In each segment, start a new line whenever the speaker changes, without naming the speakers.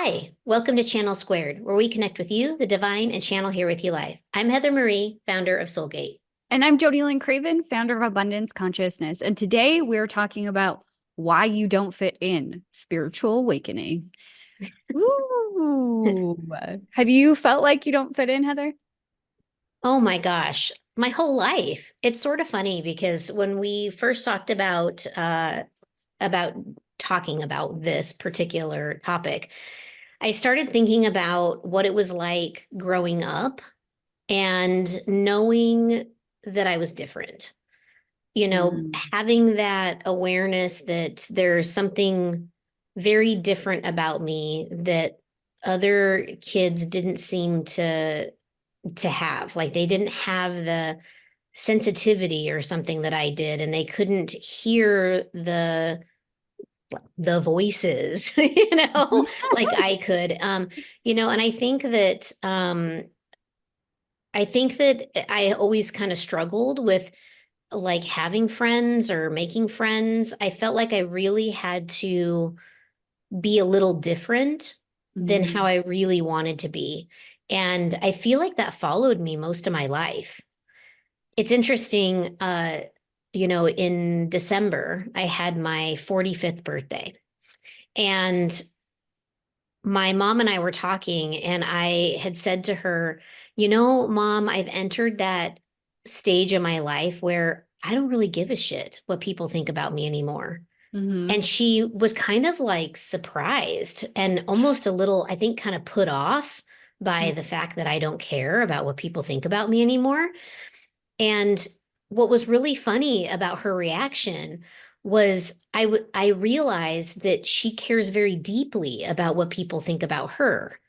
Hi, welcome to Channel Squared, where we connect with you, the divine, and channel here with you live. I'm Heather Marie, founder of Soulgate.
And I'm Jody Lynn Craven, founder of Abundance Consciousness. And today we're talking about why you don't fit in spiritual awakening. Ooh. Have you felt like you don't fit in, Heather?
Oh my gosh, my whole life. It's sort of funny because when we first talked about talking about this particular topic, I started thinking about what it was like growing up and knowing that I was different.
Mm.
Having that awareness that there's something very different about me that other kids didn't seem to have. Like they didn't have the sensitivity or something that I did, and they couldn't hear the voices, like I could. And I think that I always kind of struggled with like having friends or making friends. I felt like I really had to be a little different than how
Mhm.
I really wanted to be. And I feel like that followed me most of my life. It's interesting, in December, I had my 45th birthday. And my mom and I were talking, and I had said to her, Mom, I've entered that stage in my life where I don't really give a shit what people think about me anymore.
Mhm.
And she was kind of like surprised and almost a little, I think, kind of put off by the fact that I don't care about what people think about me anymore. And what was really funny about her reaction was I realized that she cares very deeply about what people think about her,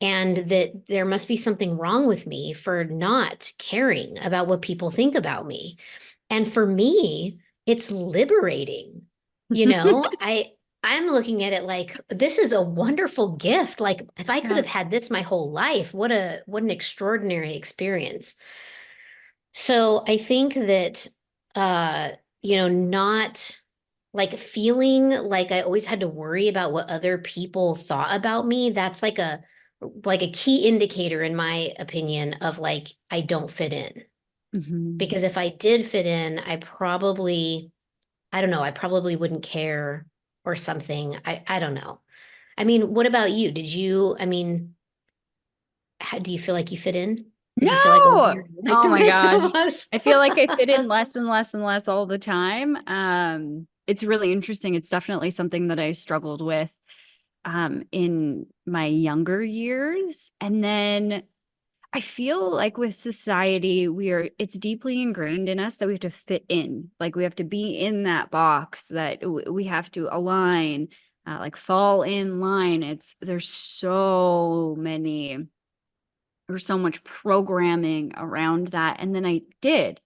and that there must be something wrong with me for not caring about what people think about me. And for me, it's liberating. You know, I I'm looking at it like this is a wonderful gift. Like if I could
Yeah.
have had this my whole life, what an extraordinary experience. So I think that not like feeling like I always had to worry about what other people thought about me, that's like a key indicator in my opinion of like I don't fit in.
Mhm.
Because if I did fit in, I don't know, I probably wouldn't care or something. I don't know. I mean, what about you? How do you feel like you fit in? Or do you feel like a
No.
weird like
Oh
the
my
rest
gosh.
of us?
I feel like I fit in less and less and less all the time. It's really interesting. It's definitely something that I struggled with in my younger years. And then I feel like with society, it's deeply ingrained in us that we have to fit in. Like we have to be in that box, that we have to align, like fall in line. There's so much programming around that. And then I did.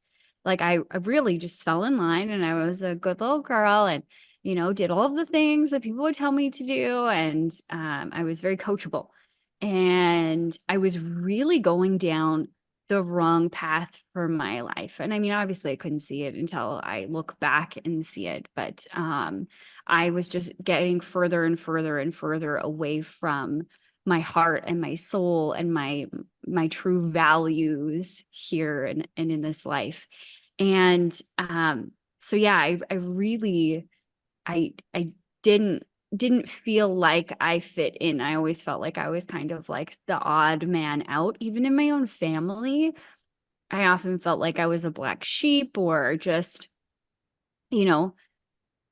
Like I really just fell in line and I was a good little girl and, did all of the things that people would tell me to do. And I was very coachable. And I was really going down the wrong path for my life. And I mean, obviously I couldn't see it until I look back and see it. But I was just getting further and further and further away from my heart and my soul and my true values here and in this life. And so yeah, I really I didn't feel like I fit in. I always felt like I was kind of like the odd man out, even in my own family. I often felt like I was a black sheep or you know,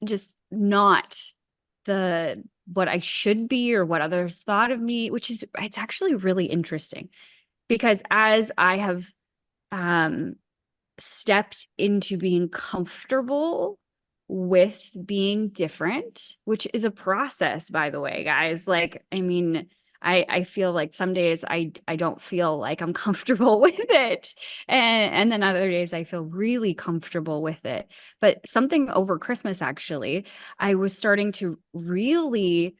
just not the what I should be or what others thought of me, it's actually really interesting because as I have um stepped into being comfortable with being different, which is a process, by the way, guys. Like, I mean, I feel like some days I don't feel like I'm comfortable with it. And then other days I feel really comfortable with it. But something over Christmas, actually, I was starting to really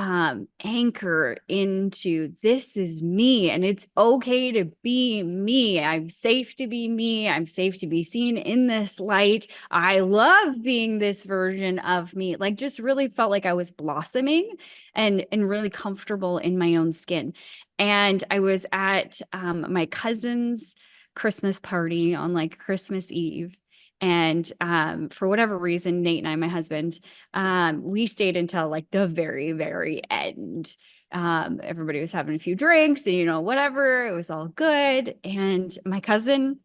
anchor into this is me and it's okay to be me. I'm safe to be me. I'm safe to be seen in this light. I love being this version of me. Like just really felt like I was blossoming and really comfortable in my own skin. And I was at my cousin's Christmas party on like Christmas Eve. And for whatever reason, Nate and I, my husband, we stayed until like the very, very end. Everybody was having a few drinks and, whatever. It was all good. And my cousin,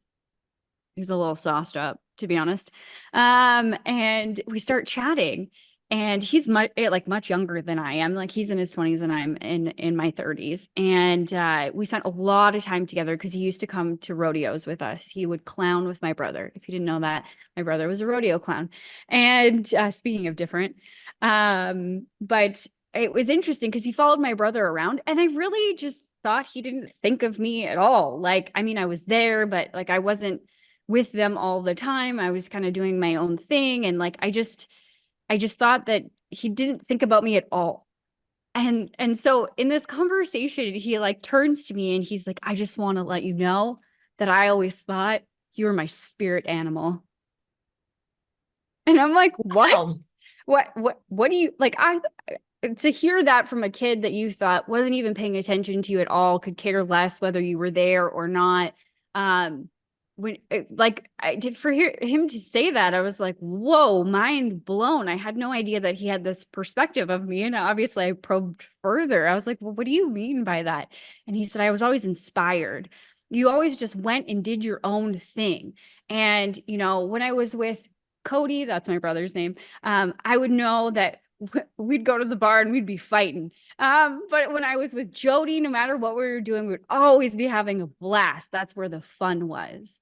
he was a little sauced up, to be honest. And we start chatting. And he's much younger than I am. Like he's in his 20s and I'm in my 30s. And we spent a lot of time together because he used to come to rodeos with us. He would clown with my brother. If you didn't know that, my brother was a rodeo clown. And speaking of different, but it was interesting because he followed my brother around and I really just thought he didn't think of me at all. Like, I mean, I was there, but like I wasn't with them all the time. I was kind of doing my own thing. And like, I just thought that he didn't think about me at all. And so in this conversation, he like turns to me and he's like, I just want to let you know that I always thought you were my spirit animal. And I'm like, what?
Wow.
What do you like? To hear that from a kid that you thought wasn't even paying attention to you at all, could care less whether you were there or not. Um, when like I did for him to say that, I was like, whoa, mind blown. I had no idea that he had this perspective of me. And obviously I probed further. I was like, well, what do you mean by that? And he said, I was always inspired. You always just went and did your own thing. And, when I was with Cody, that's my brother's name, I would know that we'd go to the bar and we'd be fighting. But when I was with Jody, no matter what we were doing, we would always be having a blast. That's where the fun was.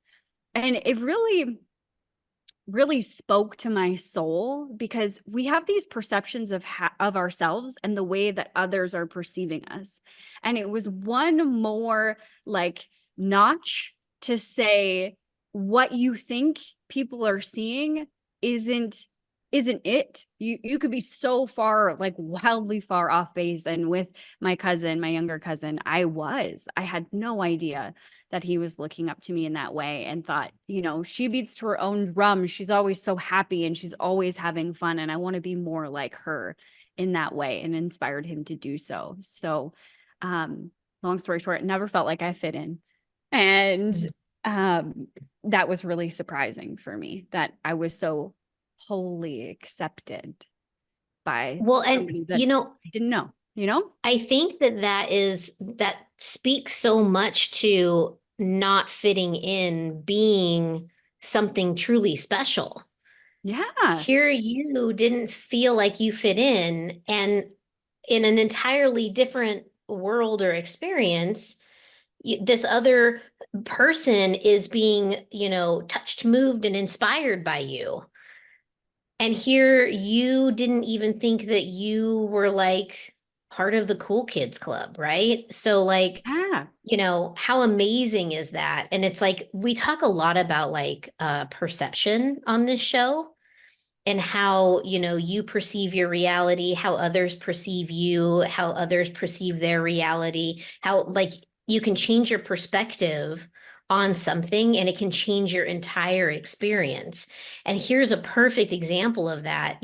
And it really, really spoke to my soul because we have these perceptions of ourselves and the way that others are perceiving us. And it was one more like notch to say what you think people are seeing isn't it. You could be so far, like wildly far off base. And with my cousin, my younger cousin, I had no idea that he was looking up to me in that way and thought, she beats to her own drum. She's always so happy and she's always having fun. And I want to be more like her in that way, and inspired him to do so. So, long story short, it never felt like I fit in. And that was really surprising for me that I was so wholly accepted by
Well, and
somebody that I didn't know.
I think that speaks so much to not fitting in being something truly special.
Yeah.
Here you didn't feel like you fit in an entirely different world or experience, this other person is being, touched, moved, and inspired by you. And here you didn't even think that you were like part of the cool kids club, right? So like,
Yeah.
how amazing is that? And it's like we talk a lot about like perception on this show and how, you perceive your reality, how others perceive you, how others perceive their reality, how like you can change your perspective on something and it can change your entire experience. And here's a perfect example of that.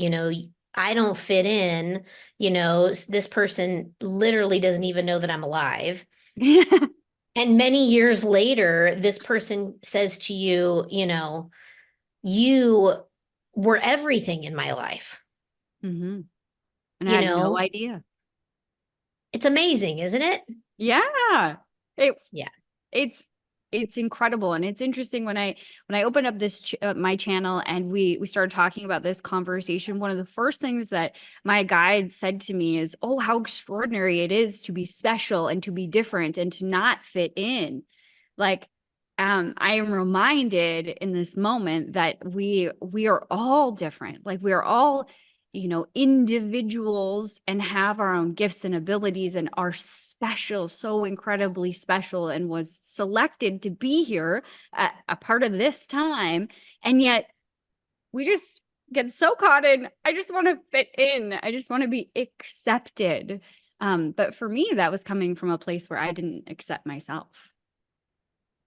I don't fit in, this person literally doesn't even know that I'm alive. And many years later, this person says to you, you were everything in my life.
Mm-hmm. And I
You
had no
know,
idea.
it's amazing, isn't it?
Yeah. It
Yeah.
it's it's incredible, and it's interesting when I opened up my channel and we started talking about this conversation. One of the first things that my guide said to me is, oh, how extraordinary it is to be special and to be different and to not fit in. Like, I am reminded in this moment that we are all different. Like, we are all individuals and have our own gifts and abilities and are special, so incredibly special, and was selected to be here at a part of this time. And yet we just get so caught in, I just want to fit in. I just want to be accepted. But for me, that was coming from a place where I didn't accept myself.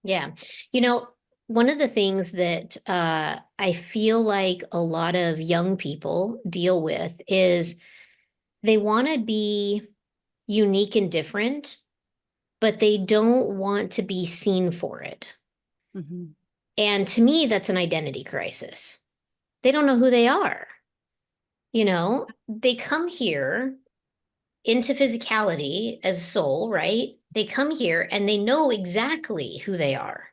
Yeah. You know, one of the things that I feel like a lot of young people deal with is they want to be unique and different, but they don't want to be seen for it.
Mhm.
And to me, that's an identity crisis. They don't know who they are. You know, they come here into physicality as a soul, right? They come here and they know exactly who they are.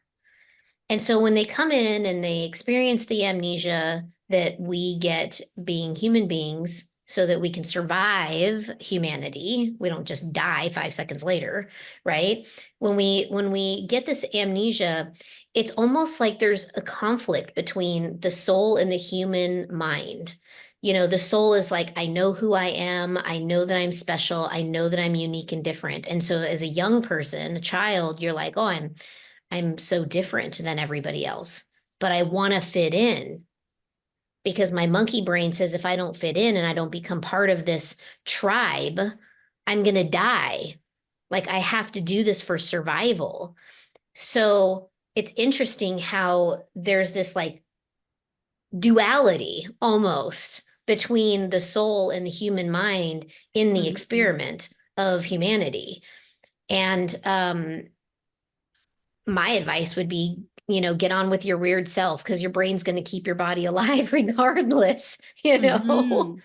And so when they come in and they experience the amnesia that we get being human beings so that we can survive humanity, we don't just die 5 seconds later, right? When we get this amnesia, it's almost like there's a conflict between the soul and the human mind. You know, the soul is like, I know who I am. I know that I'm special. I know that I'm unique and different. And so as a young person, a child, you're like, oh, I'm so different than everybody else, but I want to fit in because my monkey brain says if I don't fit in and I don't become part of this tribe, I'm going to die. Like I have to do this for survival. So it's interesting how there's this like duality almost between the soul and the human mind in the
Mhm.
experiment of humanity. And my advice would be, you know, get on with your weird self because your brain's going to keep your body alive regardless, you know?
Mhm.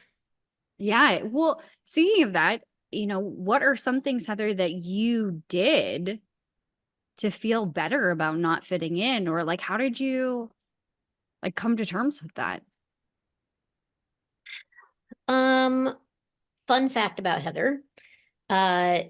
Yeah. Well, speaking of that, what are some things, Heather, that you did to feel better about not fitting in? Or like, how did you like come to terms with that?
Um, Fun fact about Heather. Uh,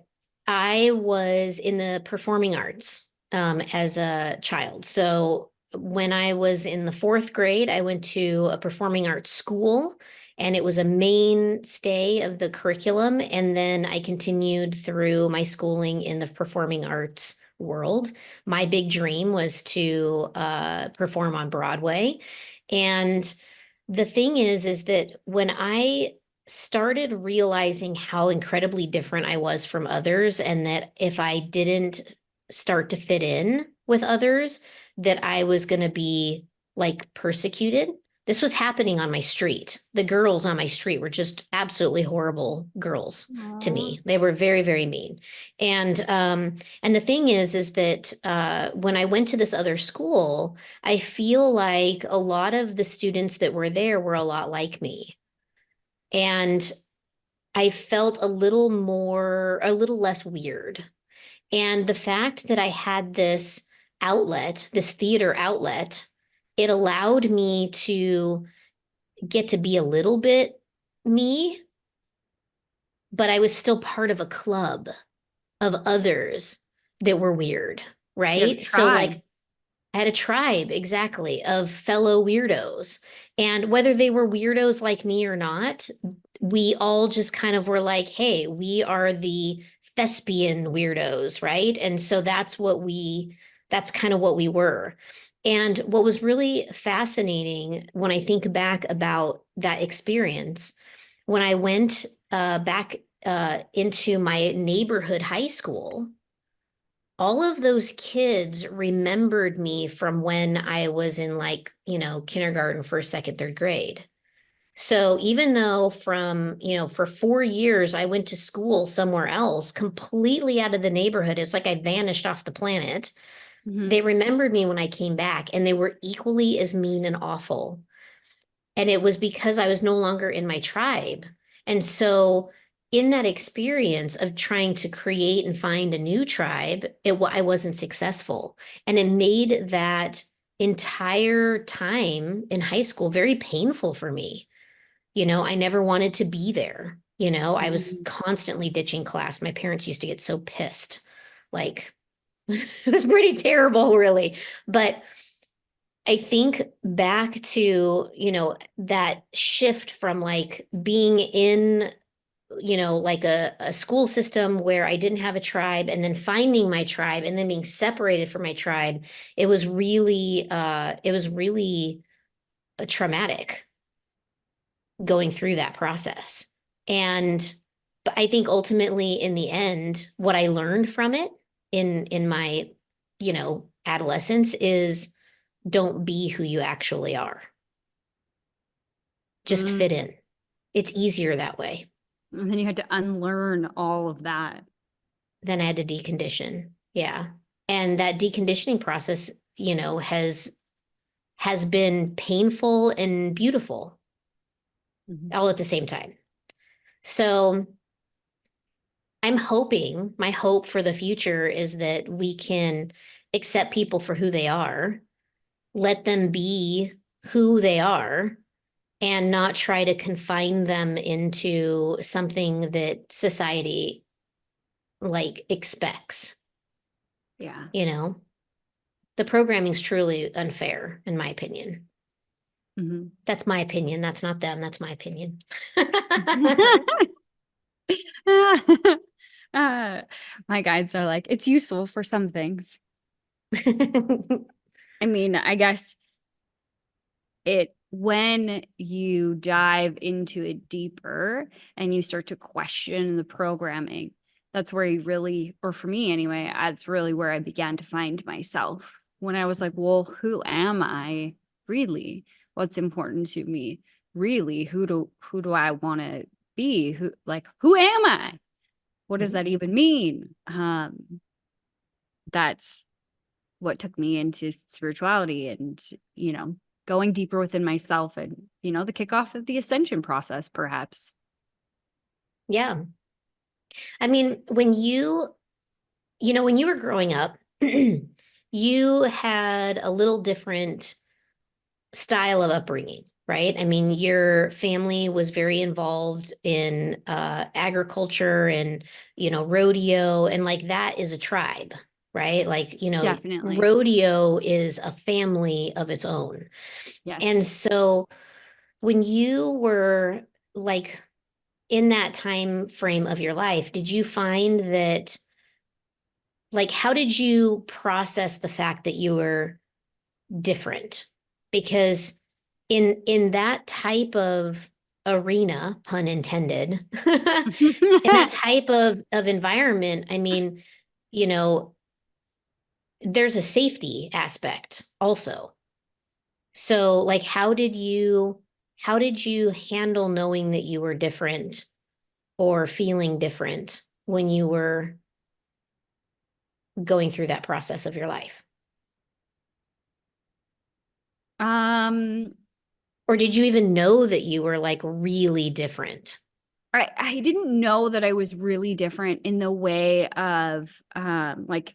I was in the performing arts as a child. So when I was in the fourth grade, I went to a performing arts school and it was a mainstay of the curriculum. And then I continued through my schooling in the performing arts world. My big dream was to perform on Broadway. And the thing is that when I started realizing how incredibly different I was from others, and that if I didn't start to fit in with others, that I was going to be like persecuted. This was happening on my street. The girls on my street were just absolutely horrible girls to
Aw.
me. They were very, very mean. And the thing is that when I went to this other school, I feel like a lot of the students that were there were a lot like me. And I felt a little less weird. And the fact that I had this outlet, this theater outlet, it allowed me to get to be a little bit me, but I was still part of a club of others that were weird,
You had a
right? So,
tribe.
like, I had a tribe, exactly, of fellow weirdos. And whether they were weirdos like me or not, we all just kind of were like, hey, we are the thespian weirdos, right? And so that's kind of what we were. And what was really fascinating when I think back about that experience, when I went back into my neighborhood high school, all of those kids remembered me from when I was in like, you know, kindergarten, first, second, third grade. So even though for 4 years I went to school somewhere else, completely out of the neighborhood, it's like I vanished off the planet.
Mhm.
They remembered me when I came back and they were equally as mean and awful. And it was because I was no longer in my tribe. And so in that experience of trying to create and find a new tribe, I wasn't successful. And it made that entire time in high school very painful for me. You know, I never wanted to be there. You know, I was
Mhm.
constantly ditching class. My parents used to get so pissed. Like, it was pretty terrible, really. But I think back to, you know, that shift from like being in, you know, like a school system where I didn't have a tribe and then finding my tribe and then being separated from my tribe. It was really traumatic. going through that process. And but I think ultimately in the end, what I learned from it in my, adolescence is don't be who you actually are. Just fit
Mm.
in. It's easier that way.
And then you had to unlearn all of that.
Then I had to decondition. Yeah. And that deconditioning process, has been painful and beautiful
Mhm.
all at the same time. So I'm hoping, my hope for the future is that we can accept people for who they are, let them be who they are, and not try to confine them into something that society like expects,
Yeah.
you know? The programming's truly unfair, in my opinion.
Mhm.
That's my opinion. That's not them. That's my opinion.
Uh, my guides are like, it's useful for some things. I mean, I guess it when you dive into it deeper and you start to question the programming, that's where you really, or for me anyway, that's really where I began to find myself. When I was like, well, who am I really? What's important to me? Really? Who do I want to be? Who am I? What does that even mean? That's what took me into spirituality and, you know, going deeper within myself and, the kickoff of the ascension process, perhaps.
Yeah. I mean, when you were growing up, you had a little different style of upbringing, right? I mean, your family was very involved in agriculture and, rodeo, and like that is a tribe, right? Like,
Definitely.
rodeo is a family of its own. And
Yes.
so when you were like in that time frame of your life, did you find that, like, how did you process the fact that you were different? Because in that type of arena, pun intended, in that type of environment, I mean, you know, there's a safety aspect also. So like how did you handle knowing that you were different or feeling different when you were going through that process of your life?
um,
Or did you even know that you were like really different?
I didn't know that I was really different in the way of like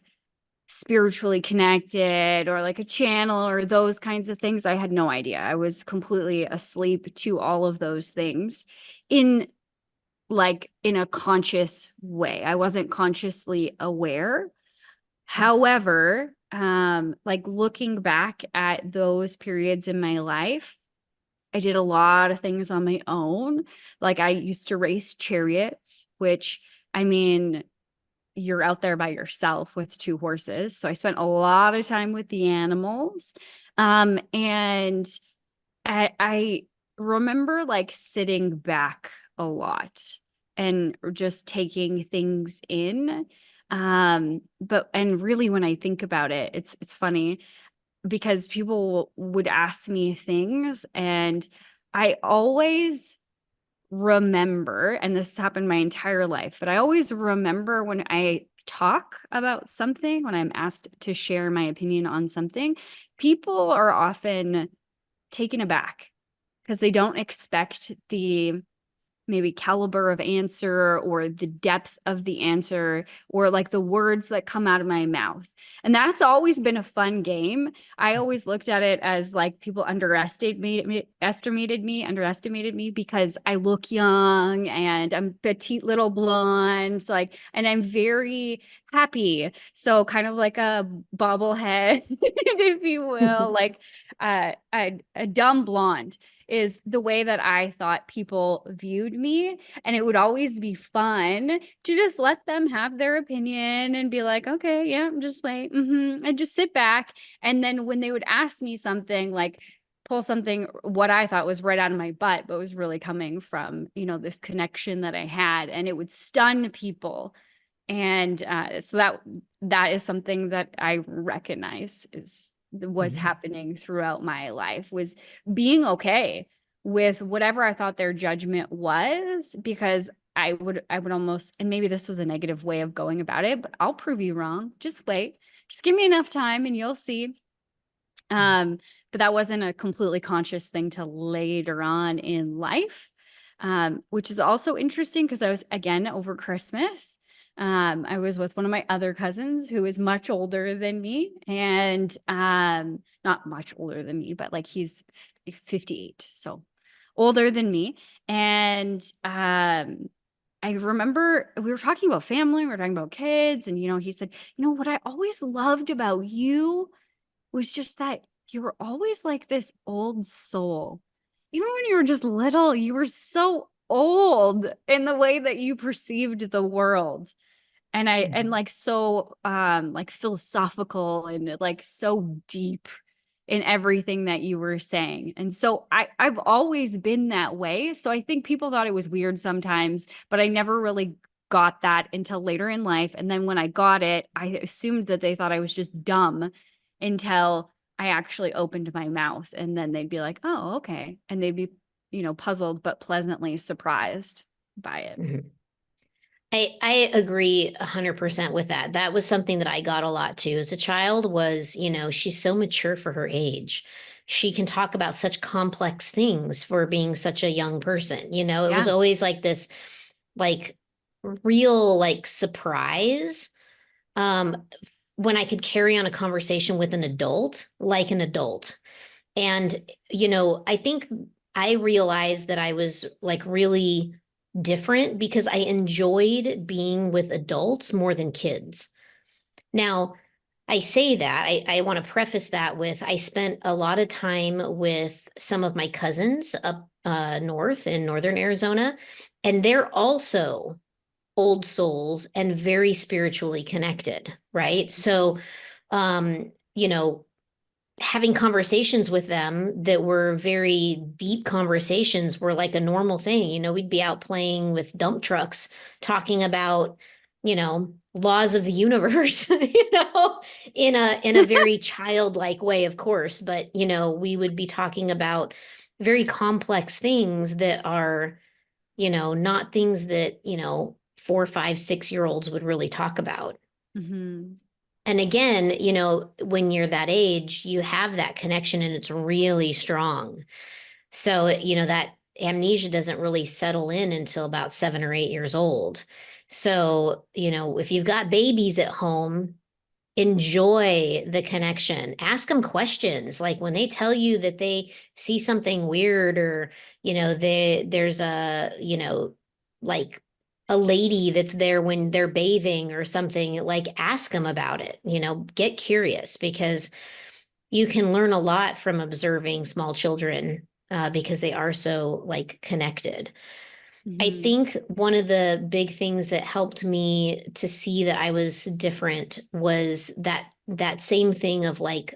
spiritually connected or like a channel or those kinds of things. I had no idea. I was completely asleep to all of those things in in a conscious way. I wasn't consciously aware. However, like looking back at those periods in my life, I did a lot of things on my own. Like I used to race chariots, which I mean, you're out there by yourself with two horses. So I spent a lot of time with the animals. And I remember like sitting back a lot and just taking things in. But and really when I think about it, it's funny because people would ask me things and I always remember, and this happened my entire life, but I always remember when I talk about something, when I'm asked to share my opinion on something, people are often taken aback because they don't expect the maybe caliber of answer or the depth of the answer or like the words that come out of my mouth. And that's always been a fun game. I always looked at it as like people underestimated me because I look young and I'm petite little blonde, like, and I'm very happy. So kind of like a bobblehead, if you will, like a dumb blonde is the way that I thought people viewed me. And it would always be fun to just let them have their opinion and be like, okay, yeah, I'm just like, and just sit back. And then when they would ask me something like pull something what I thought was right out of my butt, but was really coming from, this connection that I had, and it would stun people. And so that is something that I recognize is was
Mhm.
happening throughout my life, was being okay with whatever I thought their judgment was, because I would almost, and maybe this was a negative way of going about it, but I'll prove you wrong. Just wait. Just give me enough time and you'll see. Um, but that wasn't a completely conscious thing till later on in life, which is also interesting because I was, again, over Christmas. I was with one of my other cousins who is much older than me, and not much older than me, but like he's 58, so older than me. And I remember we were talking about family, we were talking about kids, and he said, what I always loved about you was just that you were always like this old soul. Even when you were just little, you were so old in the way that you perceived the world. And
Mhm.
like so like philosophical and like so deep in everything that you were saying. And so I've always been that way. So I think people thought it was weird sometimes, but I never really got that until later in life. And then when I got it, I assumed that they thought I was just dumb until I actually opened my mouth. And then they'd be like, oh, okay. And they'd be, puzzled but pleasantly surprised by it.
Mhm. I agree 100% with that. That was something that I got a lot too as a child was, she's so mature for her age. She can talk about such complex things for being such a young person. It was
Yeah.
always like this like real like surprise um when I could carry on a conversation with an adult like an adult. And, I think I realized that I was like really different because I enjoyed being with adults more than kids. Now, I say that, I want to preface that with I spent a lot of time with some of my cousins up north in northern Arizona, and they're also old souls and very spiritually connected, right? So, having conversations with them that were very deep conversations were like a normal thing. We'd be out playing with dump trucks, talking about, laws of the universe, in a very childlike way, of course. But, we would be talking about very complex things that are, not things that, 4, 5, 6 year olds would really talk about.
Mm-hmm.
And again, when you're that age, you have that connection and it's really strong. So, that amnesia doesn't really settle in until about 7 or 8 years old. So, if you've got babies at home, enjoy the connection. Ask them questions. Like when they tell you that they see something weird or, there's a, like a lady that's there when they're bathing or something, like ask them about it, get curious because you can learn a lot from observing small children because they are so like connected. I
Mm-hmm.
think one of the big things that helped me to see that I was different was that same thing of like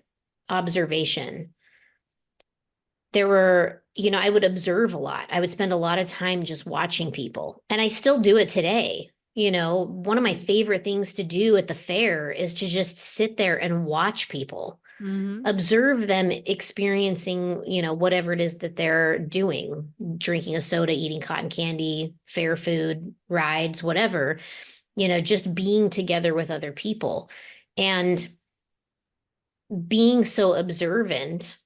observation. There were, I would observe a lot. I would spend a lot of time just watching people, and I still do it today. One of my favorite things to do at the fair is to just sit there and watch people,
Mm-hmm.
observe them experiencing, whatever it is that they're doing, drinking a soda, eating cotton candy, fair food, rides, whatever, just being together with other people. And being so observant,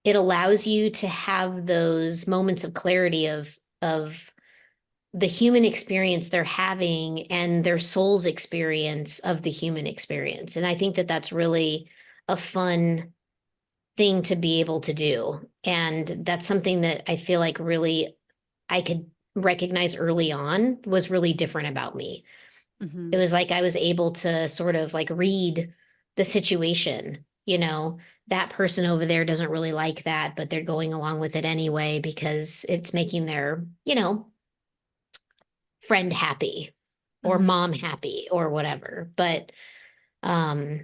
it allows you to have those moments of clarity of the human experience they're having and their soul's experience of the human experience. And I think that that's really a fun thing to be able to do. And that's something that I feel like really I could recognize early on was really different about me. It
Mm-hmm.
was like I was able to sort of like read the situation, that person over there doesn't really like that, but they're going along with it anyway because it's making their, friend happy or
Mm-hmm.
mom happy or whatever. But um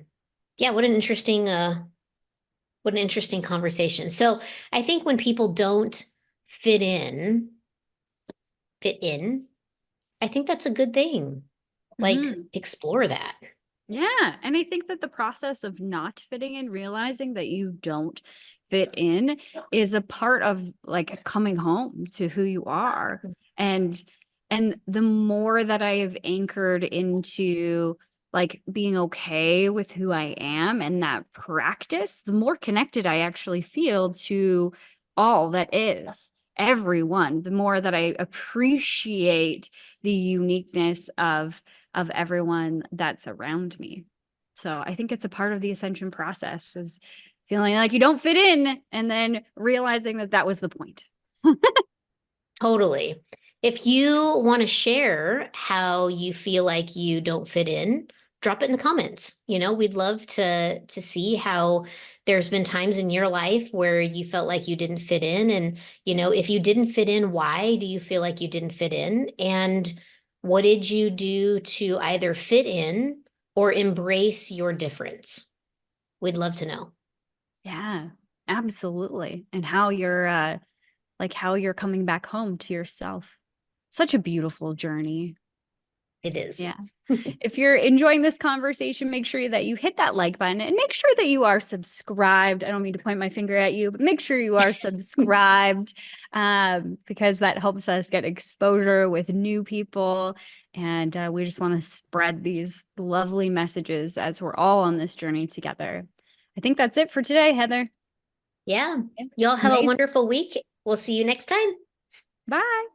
yeah, what an interesting What an interesting conversation. So I think when people don't fit in, fit in, I think that's a good thing. Like,
Mhm.
explore that.
Yeah. And I think that the process of not fitting in, realizing that you don't fit in is a part of like coming home to who you are. And the more that I have anchored into like being okay with who I am and that practice, the more connected I actually feel to all that is everyone, the more that I appreciate the uniqueness of everyone that's around me. So I think it's a part of the ascension process is feeling like you don't fit in and then realizing that that was the point.
Totally. If you want to share how you feel like you don't fit in, drop it in the comments. We'd love to see how there's been times in your life where you felt like you didn't fit in. And, if you didn't fit in, why do you feel like you didn't fit in? And what did you do to either fit in or embrace your difference? We'd love to know.
Yeah, absolutely. And how you're like how you're coming back home to yourself. Such a beautiful journey.
It is.
Yeah. If you're enjoying this conversation, make sure that you hit that like button and make sure that you are subscribed. I don't mean to point my finger at you, but make sure you are subscribed because that helps us get exposure with new people. And we just want to spread these lovely messages as we're all on this journey together. I think that's it for today, Heather.
Yeah. Y'all have a
Amazing.
wonderful week. We'll see you next time.
Bye.